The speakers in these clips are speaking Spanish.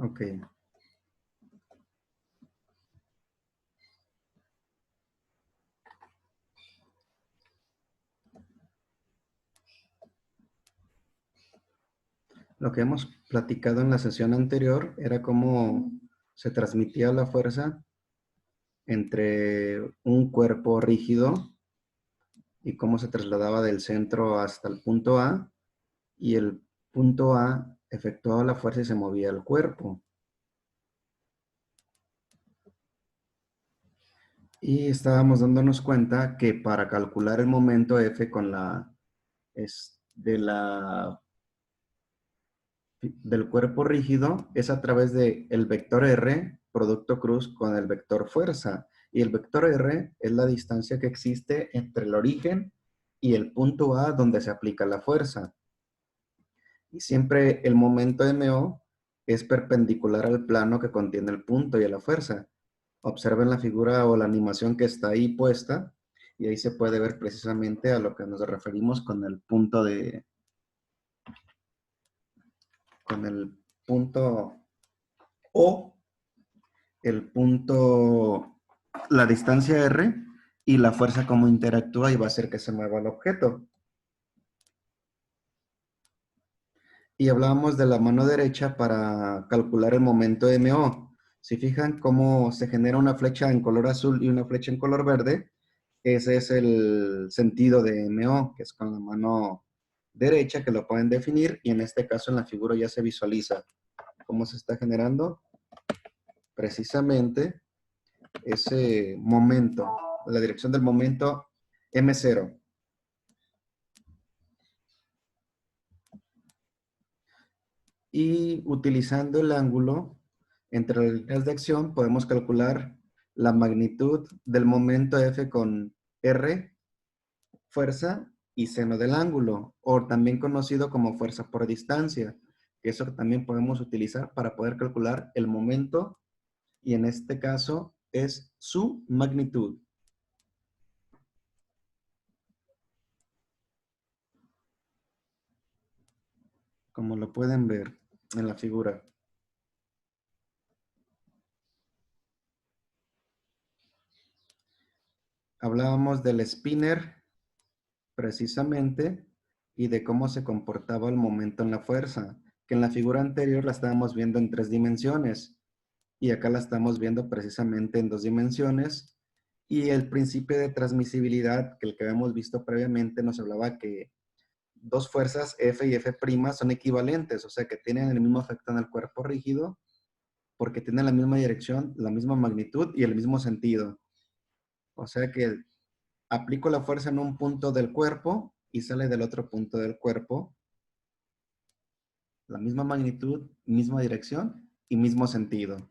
Ok. Lo que hemos platicado en la sesión anterior era cómo se transmitía la fuerza entre un cuerpo rígido y cómo se trasladaba del centro hasta el punto A, y el punto A efectuaba la fuerza y se movía el cuerpo. Y estábamos dándonos cuenta que para calcular el momento F con del cuerpo rígido es a través de el vector R, producto cruz con el vector fuerza. Y el vector R es la distancia que existe entre el origen y el punto A donde se aplica la fuerza. Y siempre el momento MO es perpendicular al plano que contiene el punto y a la fuerza. Observen la figura o la animación que está ahí puesta y ahí se puede ver precisamente a lo que nos referimos con el punto O, el punto, la distancia R y la fuerza como interactúa y va a hacer que se mueva el objeto. Y hablábamos de la mano derecha para calcular el momento MO. Si fijan cómo se genera una flecha en color azul y una flecha en color verde, ese es el sentido de MO, que es con la mano derecha, que lo pueden definir, y en este caso en la figura ya se visualiza cómo se está generando precisamente ese momento, la dirección del momento M0. Y utilizando el ángulo entre las líneas de acción, podemos calcular la magnitud del momento F con R, fuerza, y seno del ángulo, o también conocido como fuerza por distancia, que eso también podemos utilizar para poder calcular el momento, y en este caso es su magnitud. Como lo pueden ver en la figura. Hablábamos del spinner precisamente y de cómo se comportaba el momento en la fuerza, que en la figura anterior la estábamos viendo en 3 dimensiones y acá la estamos viendo precisamente en 2 dimensiones, y el principio de transmisibilidad que el que habíamos visto previamente nos hablaba que dos fuerzas F y F' son equivalentes, o sea que tienen el mismo efecto en el cuerpo rígido porque tienen la misma dirección, la misma magnitud y el mismo sentido. O sea que aplico la fuerza en un punto del cuerpo y sale del otro punto del cuerpo. La misma magnitud, misma dirección y mismo sentido.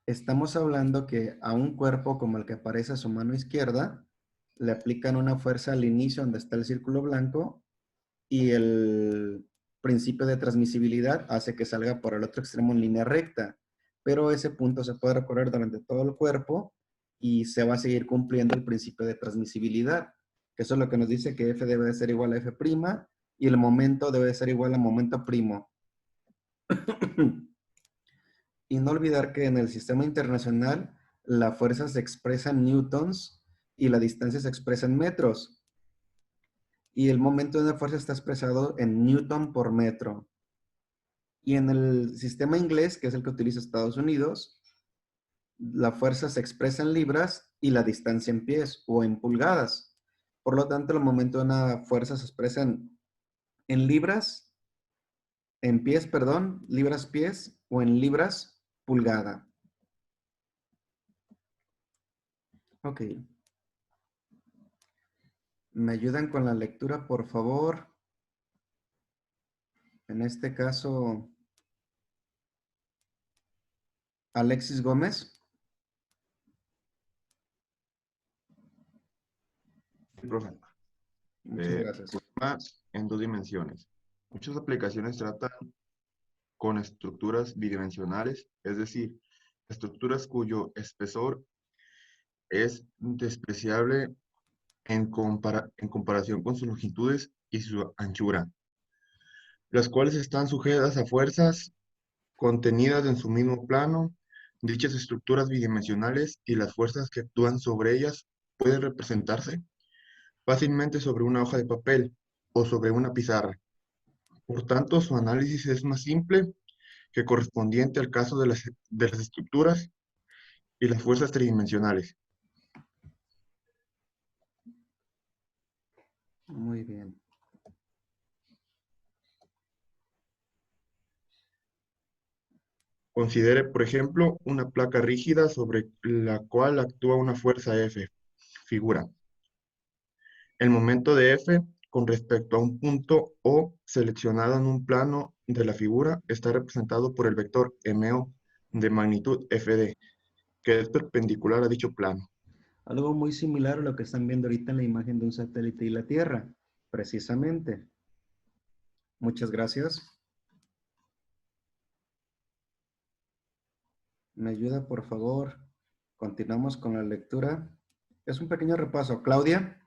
Estamos hablando que a un cuerpo como el que aparece a su mano izquierda, le aplican una fuerza al inicio donde está el círculo blanco y el principio de transmisibilidad hace que salga por el otro extremo en línea recta. Pero ese punto se puede recorrer durante todo el cuerpo y se va a seguir cumpliendo el principio de transmisibilidad, que eso es lo que nos dice que F debe de ser igual a F' y el momento debe de ser igual a momento primo. Y no olvidar que en el sistema internacional la fuerza se expresa en newtons y la distancia se expresa en metros. Y el momento de una fuerza está expresado en newton por metro. Y en el sistema inglés, que es el que utiliza Estados Unidos, la fuerza se expresa en libras y la distancia en pies o en pulgadas. Por lo tanto, el momento de una fuerza se expresa en libras, en pies, perdón, libras pies o en libras pulgada. Ok. ¿Me ayudan con la lectura, por favor? En este caso, Alexis Gómez. Sí, profe. Muchas gracias. Problema en dos dimensiones. Muchas aplicaciones tratan con estructuras bidimensionales, es decir, estructuras cuyo espesor es despreciable en comparación con sus longitudes y su anchura, las cuales están sujetas a fuerzas contenidas en su mismo plano. Dichas estructuras bidimensionales y las fuerzas que actúan sobre ellas pueden representarse fácilmente sobre una hoja de papel o sobre una pizarra. Por tanto, su análisis es más simple que correspondiente al caso de las estructuras y las fuerzas tridimensionales. Muy bien. Considere, por ejemplo, una placa rígida sobre la cual actúa una fuerza F. Figura. El momento de F con respecto a un punto O seleccionado en un plano de la figura está representado por el vector MO de magnitud FD, que es perpendicular a dicho plano. Algo muy similar a lo que están viendo ahorita en la imagen de un satélite y la Tierra, precisamente. Muchas gracias. ¿Me ayuda, por favor? Continuamos con la lectura. Es un pequeño repaso. Claudia.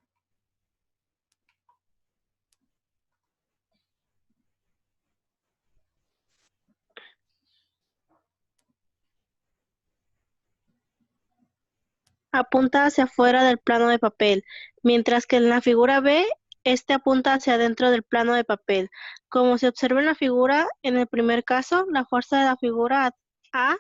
Apunta hacia afuera del plano de papel, mientras que en la figura B, este apunta hacia adentro del plano de papel. Como se observa en la figura, en el primer caso, la fuerza de la figura A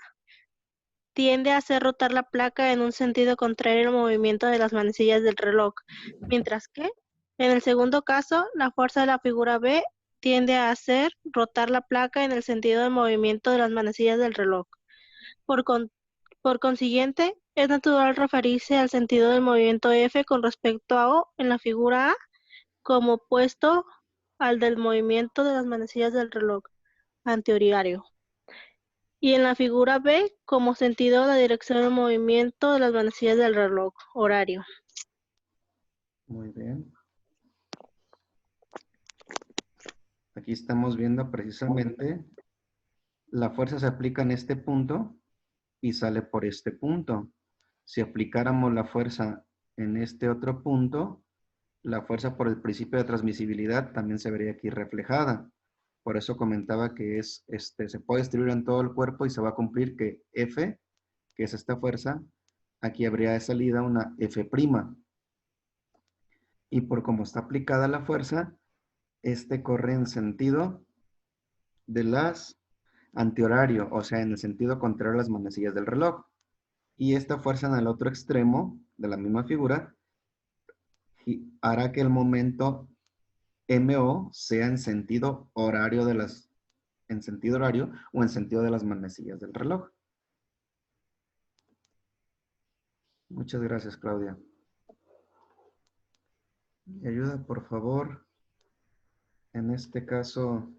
tiende a hacer rotar la placa en un sentido contrario al movimiento de las manecillas del reloj, mientras que, en el segundo caso, la fuerza de la figura B tiende a hacer rotar la placa en el sentido del movimiento de las manecillas del reloj. Por, con- por consiguiente, es natural referirse al sentido del movimiento F con respecto a O en la figura A como opuesto al del movimiento de las manecillas del reloj antihorario, y en la figura B como sentido de la dirección del movimiento de las manecillas del reloj horario. Muy bien. Aquí estamos viendo precisamente la fuerza se aplica en este punto y sale por este punto. Si aplicáramos la fuerza en este otro punto, la fuerza por el principio de transmisibilidad también se vería aquí reflejada. Por eso comentaba que se puede distribuir en todo el cuerpo y se va a cumplir que F, que es esta fuerza, aquí habría de salida una F'. Y por cómo está aplicada la fuerza, corre en sentido de las antihorario, o sea, en el sentido contrario a las manecillas del reloj. Y esta fuerza en el otro extremo de la misma figura hará que el momento MO sea en sentido horario en sentido horario o en sentido de las manecillas del reloj. Muchas gracias, Claudia. ¿Me ayuda, por favor? En este caso,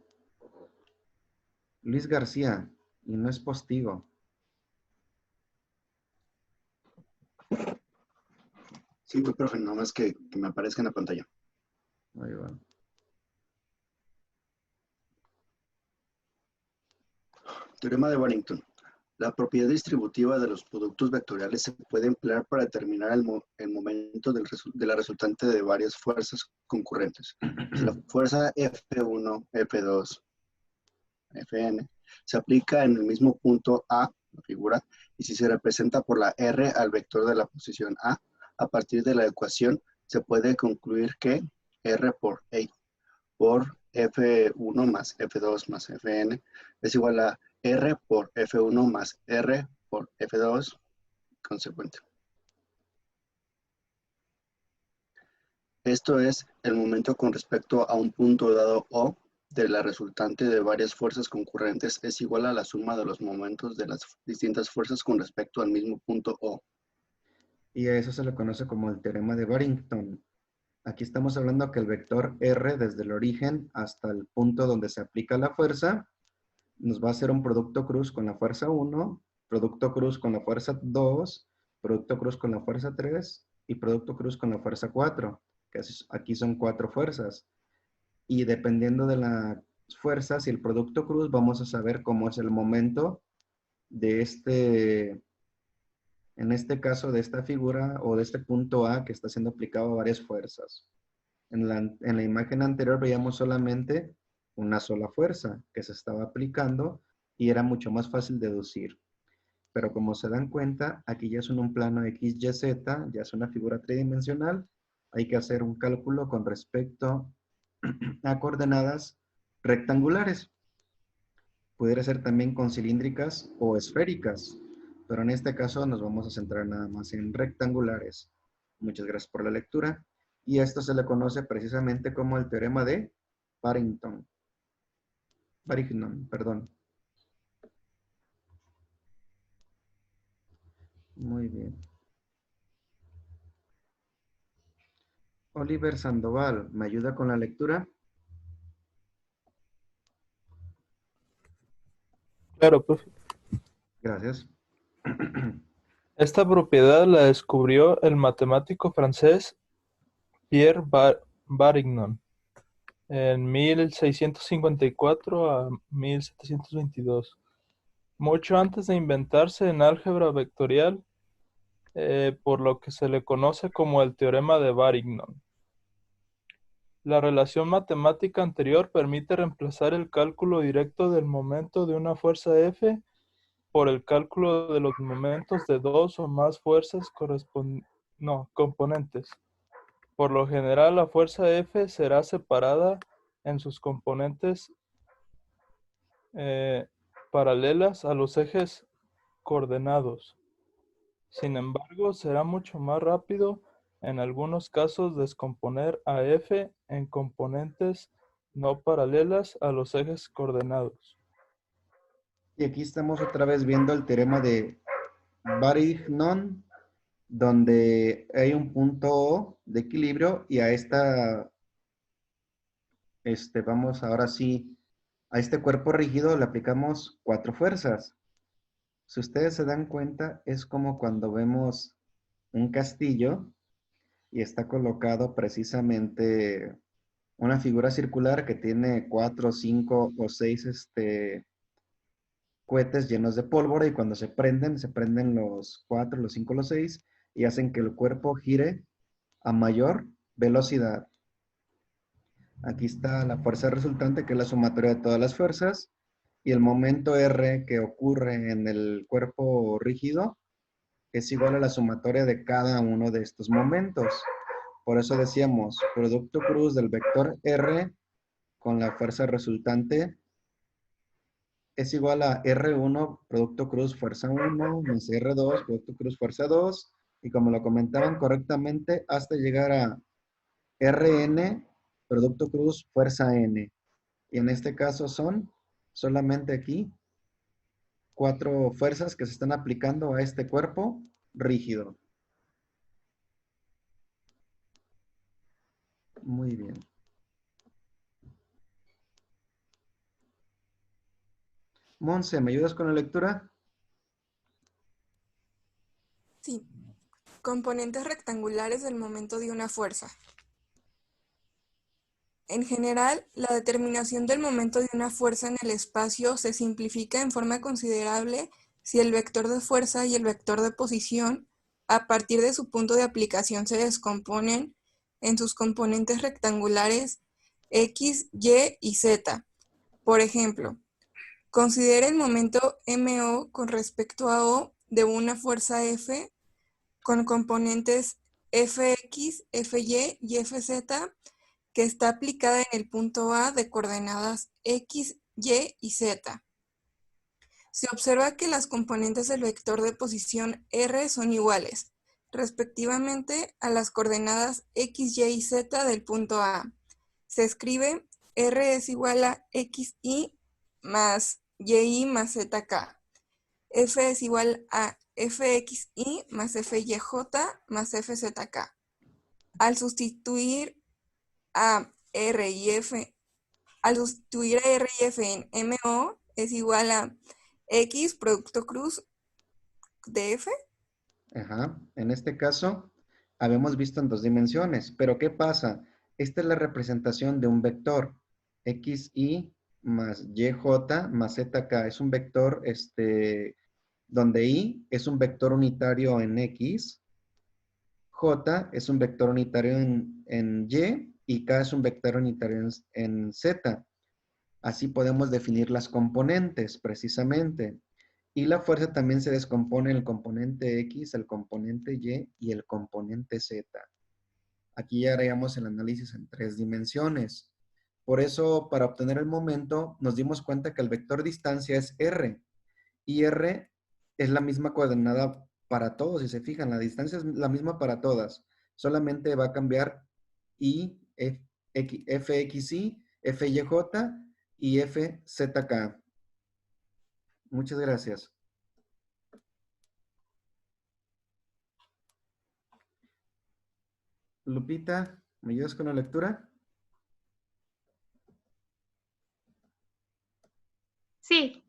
Luis García, y no es postigo. Sí, pues, profe, nomás que me aparezca en la pantalla. Ahí va. Teorema de Barrington. La propiedad distributiva de los productos vectoriales se puede emplear para determinar el momento de la resultante de varias fuerzas concurrentes. Si la fuerza F1, F2, Fn se aplica en el mismo punto A, la figura, y si se representa por la R al vector de la posición a partir de la ecuación se puede concluir que R por F1 más F2 más Fn es igual a R por F1 más R por F2 consecuente. Esto es el momento con respecto a un punto dado O de la resultante de varias fuerzas concurrentes es igual a la suma de los momentos de las distintas fuerzas con respecto al mismo punto O. Y a eso se le conoce como el teorema de Barrington. Aquí estamos hablando que el vector R desde el origen hasta el punto donde se aplica la fuerza nos va a hacer un producto cruz con la fuerza 1, producto cruz con la fuerza 2, producto cruz con la fuerza 3 y producto cruz con la fuerza 4, que aquí son 4 fuerzas. Y dependiendo de las fuerzas y el producto cruz, vamos a saber cómo es el momento de En este caso de esta figura o de este punto A que está siendo aplicado a varias fuerzas. En la imagen anterior veíamos solamente una sola fuerza que se estaba aplicando y era mucho más fácil deducir. Pero como se dan cuenta, aquí ya es un plano X, Y, Z, ya es una figura tridimensional. Hay que hacer un cálculo con respecto a coordenadas rectangulares. Pudiera ser también con cilíndricas o esféricas, pero en este caso nos vamos a centrar nada más en rectangulares. Muchas gracias por la lectura. Y esto se le conoce precisamente como el teorema de Barrington. Barrington, perdón. Muy bien. Oliver Sandoval, ¿me ayuda con la lectura? Claro, profe. Gracias. Esta propiedad la descubrió el matemático francés Pierre Barrington en 1654 a 1722, mucho antes de inventarse en álgebra vectorial, por lo que se le conoce como el teorema de Barrington. La relación matemática anterior permite reemplazar el cálculo directo del momento de una fuerza F por el cálculo de los momentos de dos o más fuerzas componentes. Por lo general, la fuerza F será separada en sus componentes paralelas a los ejes coordenados. Sin embargo, será mucho más rápido en algunos casos descomponer a F en componentes no paralelas a los ejes coordenados. Y aquí estamos otra vez viendo el teorema de Barrington, donde hay un punto O de equilibrio y a vamos ahora sí, a este cuerpo rígido le aplicamos 4 fuerzas. Si ustedes se dan cuenta, es como cuando vemos un castillo y está colocado precisamente una figura circular que tiene 4, 5 o 6 cohetes llenos de pólvora y cuando se prenden los 4, los 5, los 6 y hacen que el cuerpo gire a mayor velocidad. Aquí está la fuerza resultante, que es la sumatoria de todas las fuerzas, y el momento R que ocurre en el cuerpo rígido es igual a la sumatoria de cada uno de estos momentos. Por eso decíamos, producto cruz del vector R con la fuerza resultante es igual a R1, producto cruz fuerza 1, más R2, producto cruz fuerza 2, y como lo comentaban correctamente, hasta llegar a Rn, producto cruz fuerza N. Y en este caso son solamente aquí 4 fuerzas que se están aplicando a este cuerpo rígido. Muy bien. Monse, ¿me ayudas con la lectura? Sí. Componentes rectangulares del momento de una fuerza. En general, la determinación del momento de una fuerza en el espacio se simplifica en forma considerable si el vector de fuerza y el vector de posición, a partir de su punto de aplicación, se descomponen en sus componentes rectangulares X, Y y Z. Por ejemplo, considere el momento MO con respecto a O de una fuerza F con componentes Fx, Fy y Fz que está aplicada en el punto A de coordenadas X, Y y Z. Se observa que las componentes del vector de posición R son iguales, respectivamente a las coordenadas X, Y y Z del punto A. Se escribe R es igual a XY más YY más ZK. F es igual a Fxy más Fyj más Fzk. Al sustituir a R y F, al sustituir a R y F en MO es igual a X producto cruz de F. Ajá. En este caso, habíamos visto en 2 dimensiones, pero ¿qué pasa? Esta es la representación de un vector, XY más YJ más ZK. Es un vector donde I es un vector unitario en X, J es un vector unitario en Y y K es un vector unitario en Z. Así podemos definir las componentes precisamente. Y la fuerza también se descompone en el componente X, el componente Y y el componente Z. Aquí ya haríamos el análisis en 3 dimensiones. Por eso, para obtener el momento, nos dimos cuenta que el vector distancia es R. Y R es la misma coordenada para todos. Si se fijan, la distancia es la misma para todas. Solamente va a cambiar I, FXY, FYJ y FZK. Muchas gracias. Lupita, ¿me ayudas con la lectura? Sí.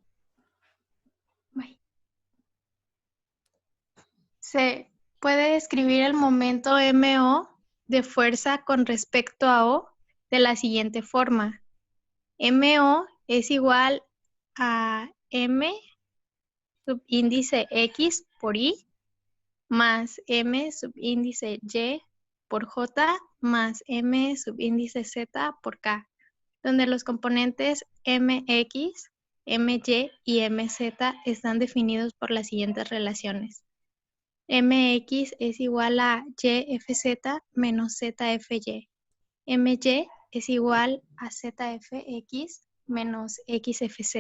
Bye. Se puede escribir el momento MO de fuerza con respecto a O de la siguiente forma. MO es igual a M subíndice X por Y más M subíndice Y por J más M subíndice Z por K, donde los componentes MX, MY y MZ están definidos por las siguientes relaciones. MX es igual a YFZ menos ZFY. MY es igual a ZFX menos XFZ.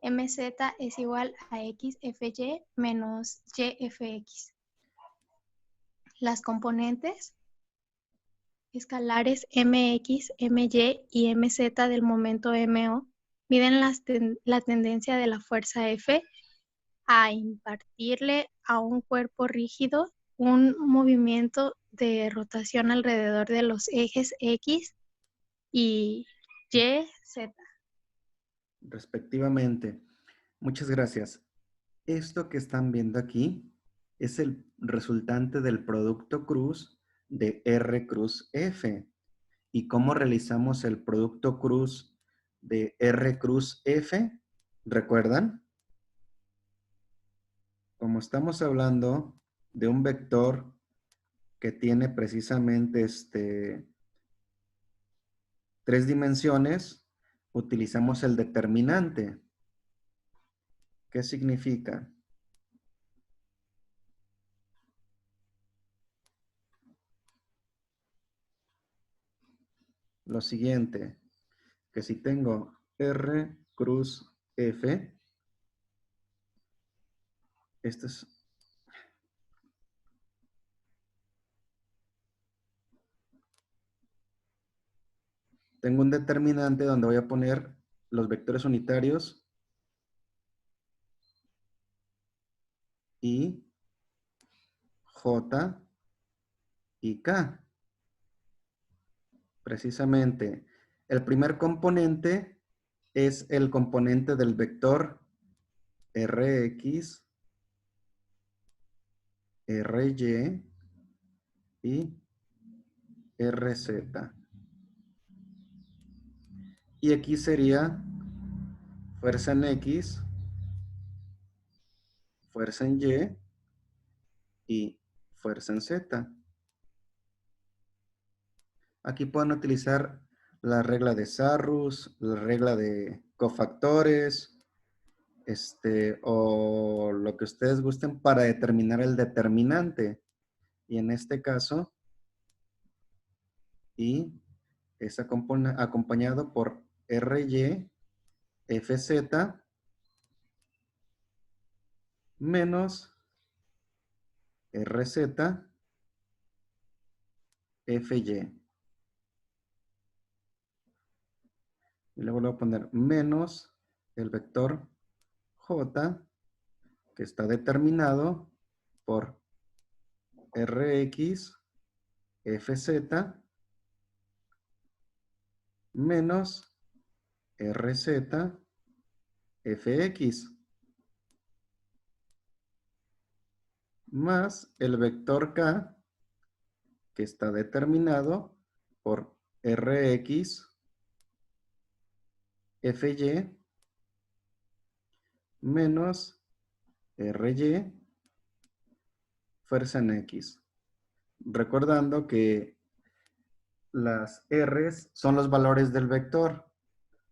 MZ es igual a XFY menos YFX. Las componentes escalares MX, MY y MZ del momento MO miden la tendencia de la fuerza F a impartirle a un cuerpo rígido un movimiento de rotación alrededor de los ejes X y Y, Z. Respectivamente. Muchas gracias. Esto que están viendo aquí es el resultante del producto cruz de R cruz F. ¿Y cómo realizamos el producto cruz de R cruz F? ¿Recuerdan? Como estamos hablando de un vector que tiene precisamente 3 dimensiones, utilizamos el determinante. ¿Qué significa? Lo siguiente, que si tengo R cruz F, este es tengo un determinante donde voy a poner los vectores unitarios I, J y K. Precisamente, el primer componente es el componente del vector Rx, Ry y Rz. Y aquí sería fuerza en X, fuerza en Y fuerza en Z. Aquí pueden utilizar la regla de Sarrus, la regla de cofactores, o lo que ustedes gusten para determinar el determinante. Y en este caso, Y es acompañado por Ry, Fz, menos Rz, Fy. Y luego le voy a poner menos el vector J, que está determinado por Rx, Fz, menos Rz, Fx, más el vector K, que está determinado por Rx, Fy, menos RY, fuerza en X. Recordando que las R's son los valores del vector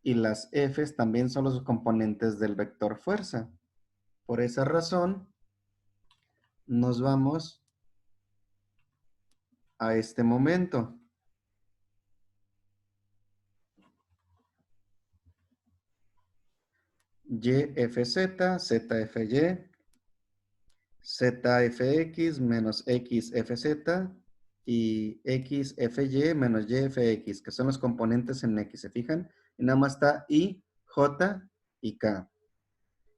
y las F's también son los componentes del vector fuerza. Por esa razón, nos vamos a este momento. YFZ, ZFY, ZFX menos XFZ y XFY menos YFX, que son los componentes en X, ¿se fijan? Y nada más está I, J y K.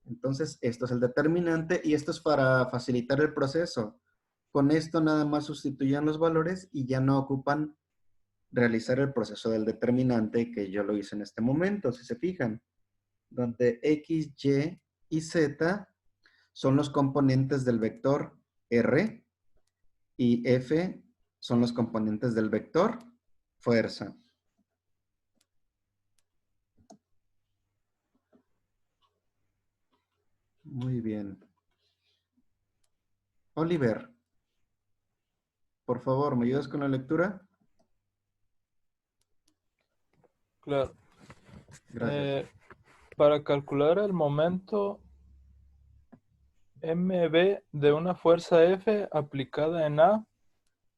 Entonces, esto es el determinante y esto es para facilitar el proceso. Con esto nada más sustituyen los valores y ya no ocupan realizar el proceso del determinante que yo lo hice en este momento, si se fijan. Donde X, Y y Z son los componentes del vector R y F son los componentes del vector fuerza. Muy bien. Oliver, por favor, ¿me ayudas con la lectura? Claro. Gracias. Para calcular el momento mb de una fuerza F aplicada en A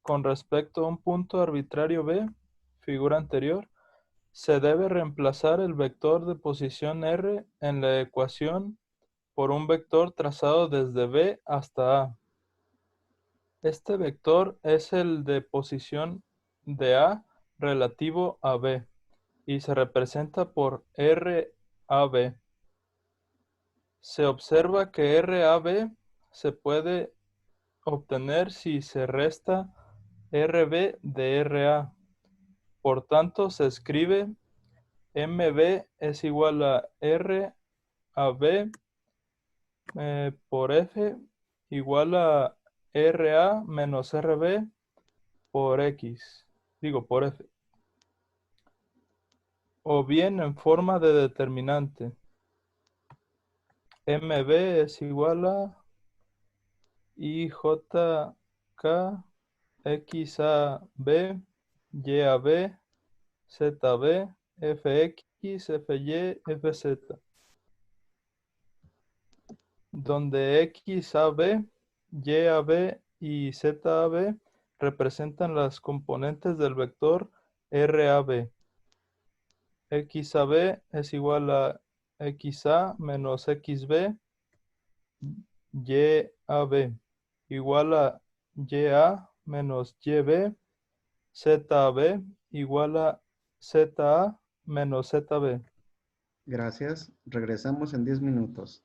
con respecto a un punto arbitrario B, figura anterior, se debe reemplazar el vector de posición R en la ecuación por un vector trazado desde B hasta A. Este vector es el de posición de A relativo a B y se representa por RAB. Se observa que RAB se puede obtener si se resta RB de RA. Por tanto, se escribe MB es igual a RAB por F igual a RA menos RB por X. Digo, por F. O bien en forma de determinante. MB es igual a IJK XAB, YAB, ZB, FX, FY, FZ. Donde XAB, YAB y ZAB representan las componentes del vector RAB. XAB es igual a XA menos XB, YAB igual a YA menos YB, ZAB igual a ZA menos ZB. Gracias. Regresamos en 10 minutos.